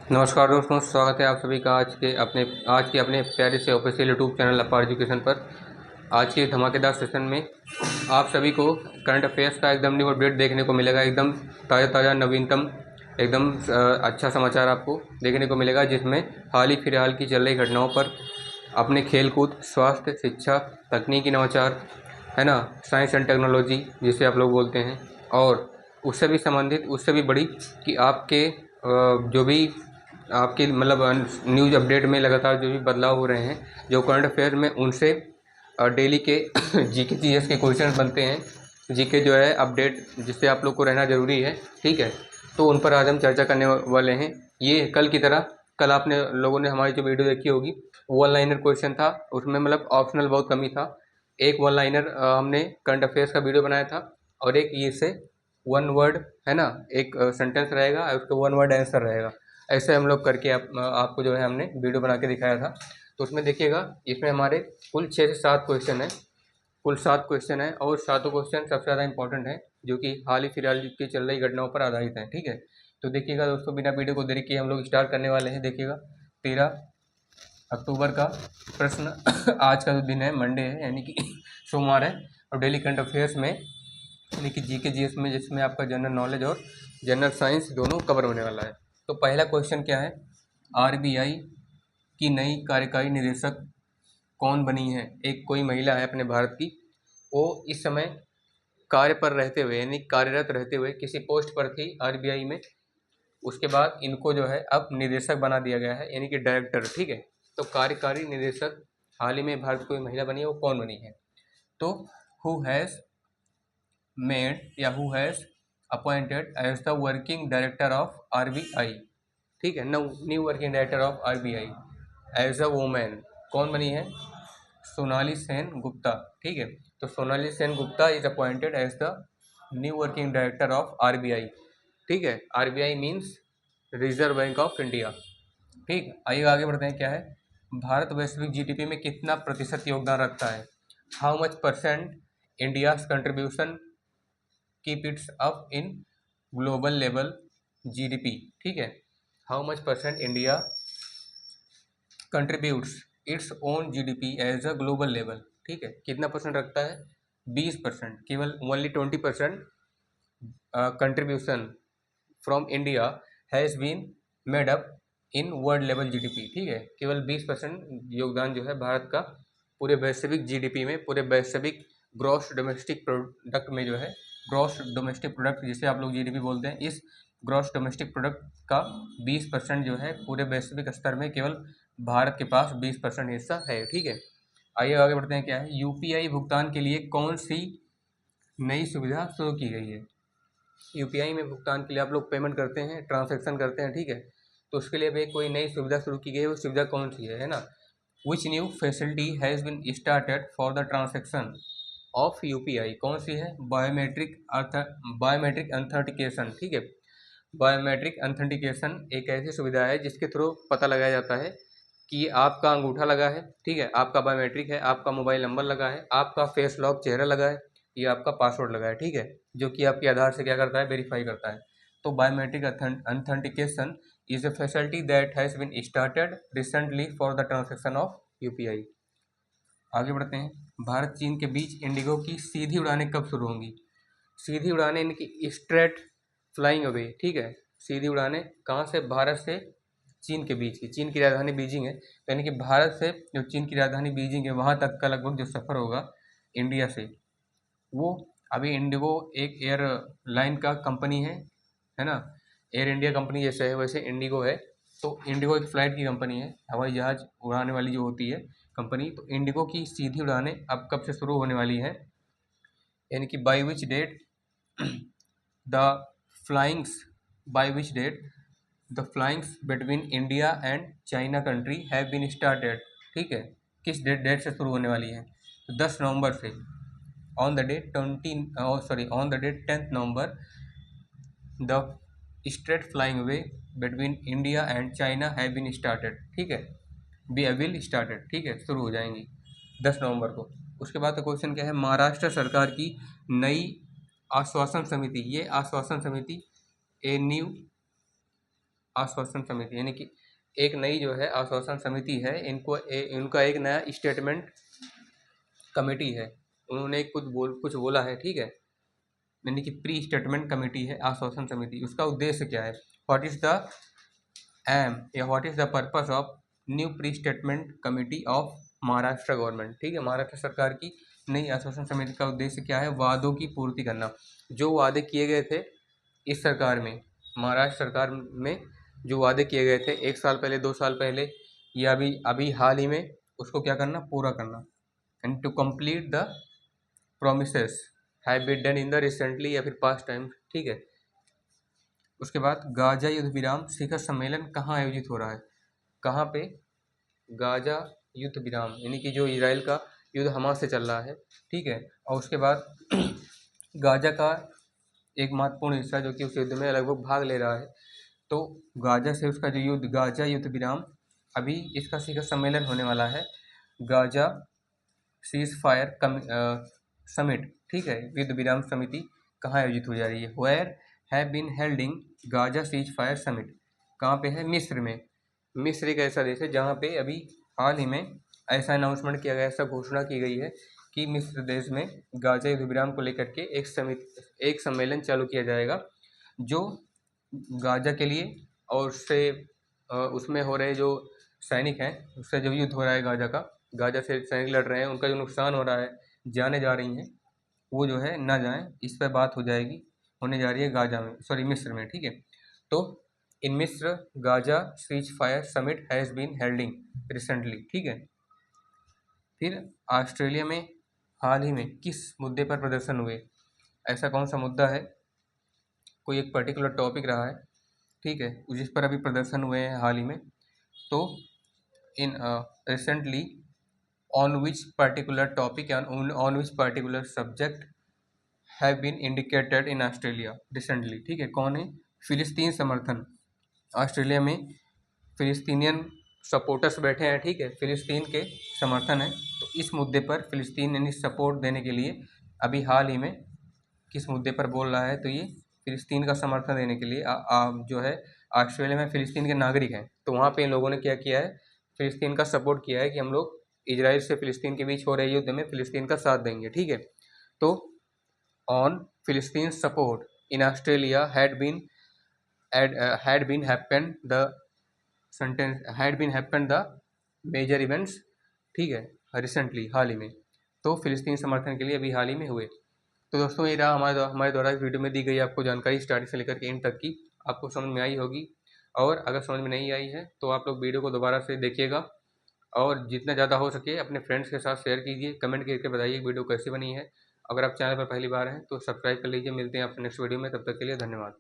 नमस्कार दोस्तों, स्वागत है आप सभी का आज के अपने प्यारे से ऑफिशियल यूट्यूब चैनल अपार एजुकेशन पर। आज के धमाकेदार सेशन में आप सभी को करंट अफेयर्स का एकदम न्यू अपडेट देखने को मिलेगा। एकदम ताज़ा ताज़ा नवीनतम एकदम अच्छा समाचार आपको देखने को मिलेगा, जिसमें हाल ही फिलहाल की चल रही घटनाओं पर अपने खेलकूद, स्वास्थ्य, शिक्षा, तकनीकी नवाचार, है ना, साइंस एंड टेक्नोलॉजी जिसे आप लोग बोलते हैं, और उससे भी संबंधित, उससे भी बड़ी कि आपके जो भी आपकी मतलब न्यूज़ अपडेट में लगातार जो भी बदलाव हो रहे हैं, जो करंट अफेयर में उनसे डेली के जीके जीएस के क्वेश्चन बनते हैं, जीके जो है अपडेट जिससे आप लोग को रहना ज़रूरी है, ठीक है। तो उन पर आज हम चर्चा करने वाले हैं। ये कल की तरह, कल आपने लोगों ने हमारी जो वीडियो देखी होगी, वन लाइनर क्वेश्चन था, उसमें मतलब ऑप्शनल बहुत कमी था। एक वन लाइनर हमने करंट अफेयर्स का वीडियो बनाया था, और एक ये से वन वर्ड, है ना, एक सेंटेंस रहेगा और उसका वन वर्ड आंसर रहेगा। ऐसे हम लोग करके आपको जो है हमने वीडियो बना के दिखाया था। तो उसमें देखिएगा, इसमें हमारे कुल 6 से 7 क्वेश्चन है, कुल 7 क्वेश्चन है, और सातों क्वेश्चन सबसे ज़्यादा इंपॉर्टेंट है, जो कि हाल ही फिलहाल की चल रही घटनाओं पर आधारित है, ठीक है। तो देखिएगा दोस्तों, बिना वीडियो को देरी किए हम लोग स्टार्ट करने वाले हैं। देखिएगा, 13 अक्टूबर का प्रश्न आज का जो दिन है मंडे है, यानी कि सोमवार है, और डेली करंट अफेयर्स में यानी कि जीके जीएस में, जिसमें आपका जनरल नॉलेज और जनरल साइंस दोनों कवर होने वाला है। तो पहला क्वेश्चन क्या है, आरबीआई की नई कार्यकारी निदेशक कौन बनी है। एक कोई महिला है अपने भारत की, वो इस समय कार्य पर रहते हुए यानी कार्यरत रहते हुए किसी पोस्ट पर थी आरबीआई में। उसके बाद इनको जो है अब निदेशक बना दिया गया है, यानी कि डायरेक्टर, ठीक है। तो कार्यकारी निदेशक हाल ही में भारत कोई महिला बनी है, वो कौन बनी है। तो हु हैज़ made या who has appointed as the working director of RBI, ठीक है, new working director of RBI as a women, कौन बनी है, सोनाली सेन गुप्ता, ठीक है। तो Sonali Sen Gupta is appointed as the new working director of RBI, ठीक है। RBI means Reserve Bank of India, ठीक। आइए आगे बढ़ते हैं। क्या है, भारत वैश्विक जीडीपी में कितना प्रतिशत योगदान रखता है। How much percent India's contribution keep its up in global level GDP, ठीक है। How much percent India contributes its own GDP as a global level, ठीक है, कितना परसेंट रखता है, 20%, केवल only 20% contribution from India has been made up in world level GDP, ठीक है। केवल 20% योगदान जो है भारत का पूरे वैश्विक जीडीपी में, पूरे वैश्विक ग्रॉस डोमेस्टिक प्रोडक्ट में जो है, ग्रॉस डोमेस्टिक प्रोडक्ट जिसे आप लोग जीडीपी बोलते हैं, इस ग्रॉस डोमेस्टिक प्रोडक्ट का 20% जो है पूरे वैश्विक स्तर में केवल भारत के पास 20% हिस्सा है, ठीक है। आइए आगे बढ़ते हैं। क्या है, यूपीआई भुगतान के लिए कौन सी नई सुविधा शुरू की गई है। यूपीआई में भुगतान के लिए आप लोग पेमेंट करते हैं, ट्रांजैक्शन करते हैं, ठीक है। तो उसके लिए भी कोई नई सुविधा शुरू की गई है, वो सुविधा कौन सी है ना। Which new facility has been started for the transaction of UPI, कौन सी है, बायोमेट्रिक अथेंटिकेशन, ठीक है। बायोमेट्रिक अथेंटिकेशन एक ऐसी सुविधा है जिसके थ्रू पता लगाया जाता है कि आपका अंगूठा लगा है, ठीक है, आपका बायोमेट्रिक है, आपका मोबाइल नंबर लगा है, आपका फेस लॉक चेहरा लगा है, ये आपका पासवर्ड लगा है, ठीक है, जो कि आपके आधार से क्या करता है, वेरीफाई करता है। तो biometric authentication is a facility that has been started recently for the transaction of UPI. आगे बढ़ते हैं। भारत चीन के बीच इंडिगो की सीधी उड़ानें कब शुरू होंगी। सीधी उड़ानें इनकी स्ट्रेट फ्लाइंग अवे, ठीक है। सीधी उड़ानें कहाँ से, भारत से चीन के बीच की, चीन की राजधानी बीजिंग है, तो यानी कि भारत से जो चीन की राजधानी बीजिंग है वहाँ तक का लगभग जो सफ़र होगा इंडिया से, वो अभी इंडिगो एक एयरलाइन का कंपनी है ना। एयर इंडिया कंपनी जैसे है वैसे इंडिगो है। तो इंडिगो एक फ़्लाइट की कंपनी है, हवाई जहाज़ उड़ाने वाली जो होती है कंपनी। तो इंडिगो की सीधी उड़ानें अब कब से शुरू होने वाली हैं, यानी कि by which date the flyings by which date the flyings between India and China country have been started, ठीक है। किस डेट से शुरू होने वाली है, तो 10 नवंबर से। On the date 10th November the straight flying way between India and China have been started, ठीक है, बी विल स्टार्टेड, ठीक है, शुरू हो जाएंगी 10 नवंबर को। उसके बाद का क्वेश्चन क्या है, महाराष्ट्र सरकार की नई आश्वासन समिति, ये आश्वासन समिति ए न्यू आश्वासन समिति, यानी कि एक नई जो है आश्वासन समिति है, इनका एक नया स्टेटमेंट कमेटी है, उन्होंने कुछ बोला है, ठीक है, यानी कि प्री स्टेटमेंट कमेटी है आश्वासन समिति। उसका उद्देश्य क्या है, व्हाट इज द एम या what is the purpose of new pre statement committee of Maharashtra government, ठीक है, महाराष्ट्र सरकार की नई आश्वासन समिति का उद्देश्य क्या है, वादों की पूर्ति करना। जो वादे किए गए थे इस सरकार में, महाराष्ट्र सरकार में जो वादे किए गए थे 1 साल पहले, 2 साल पहले, या अभी अभी हाल ही में, उसको क्या करना, पूरा करना। And to complete the promises have been done in the recently या फिर पास्ट टाइम, ठीक है। उसके बाद गाजा युद्ध विराम शिखर सम्मेलन कहाँ आयोजित हो रहा है, कहाँ पे, गाजा युद्ध विराम, यानी कि जो इजराइल का युद्ध हमास से चल रहा है, ठीक है। और उसके बाद गाजा का एक महत्वपूर्ण हिस्सा जो कि उस युद्ध में लगभग भाग ले रहा है, तो गाजा से उसका जो युद्ध, गाजा युद्ध विराम, अभी इसका शिखर सम्मेलन होने वाला है, गाजा सीज फायर समिट, ठीक है, युद्ध विराम समिति कहाँ आयोजित हो जा रही है, where have been holding Gaza cease fire summit, कहाँ पे है, मिस्र में। मिस्र एक ऐसा देश है जहाँ पे अभी हाल ही में ऐसा अनाउंसमेंट किया गया, ऐसा घोषणा की गई है कि मिस्र देश में गाजा युद्ध विराम को लेकर के एक सम्मेलन चालू किया जाएगा, जो गाजा के लिए और उससे उसमें हो रहे जो सैनिक हैं, उससे जो युद्ध हो रहा है गाजा का, गाजा से सैनिक लड़ रहे हैं, उनका जो नुकसान हो रहा है, जाने जा रही हैं, वो जो है ना जाएं, इस पर बात हो जाएगी, होने जा रही है गाजा में, सॉरी मिस्र में, ठीक है। तो इन मिस्र Gaza cease fire summit has been holding recently, ठीक है। फिर ऑस्ट्रेलिया में हाल ही में किस मुद्दे पर प्रदर्शन हुए, ऐसा कौन सा मुद्दा है, कोई एक पर्टिकुलर टॉपिक रहा है, ठीक है, जिस पर अभी प्रदर्शन हुए हैं हाल ही में। तो in recently on which particular topic and on which particular subject have been indicated in Australia recently, ठीक है। कौन है, फिलिस्तीन समर्थन, ऑस्ट्रेलिया में फिलिस्तीनियन सपोर्टर्स बैठे हैं, ठीक है, फिलिस्तीन के समर्थन है, तो इस मुद्दे पर फिलिस्तीन यानी सपोर्ट देने के लिए अभी हाल ही में किस मुद्दे पर बोल रहा है, तो ये फिलिस्तीन का समर्थन देने के लिए जो है ऑस्ट्रेलिया में फिलिस्तीन के नागरिक हैं, तो वहाँ पे इन लोगों ने क्या किया है, फिलिस्तीन का सपोर्ट किया है कि हम लोग इजराइल से फिलिस्तीन के बीच हो रहे युद्ध में फिलिस्तीन का साथ देंगे, ठीक है। तो ऑन फिलिस्तीन support in Australia had been happened the major events, ठीक है, रिसेंटली हाल ही में, तो फिलिस्तीन समर्थन के लिए अभी हाल ही में हुए। तो दोस्तों ये रहा हमारे द्वारा इस वीडियो में दी गई आपको जानकारी स्टार्टिंग से लेकर के एंड तक की, आपको समझ में आई होगी, और अगर समझ में नहीं आई है तो आप लोग वीडियो को दोबारा से देखिएगा, और जितना ज़्यादा हो सके अपने फ्रेंड्स के साथ शेयर कीजिए, कमेंट करके बताइए वीडियो कैसी बनी है। अगर आप चैनल पर पहली बार हैं तो सब्सक्राइब कर लीजिए। मिलते हैं आपसे नेक्स्ट वीडियो में, तब तक के लिए धन्यवाद।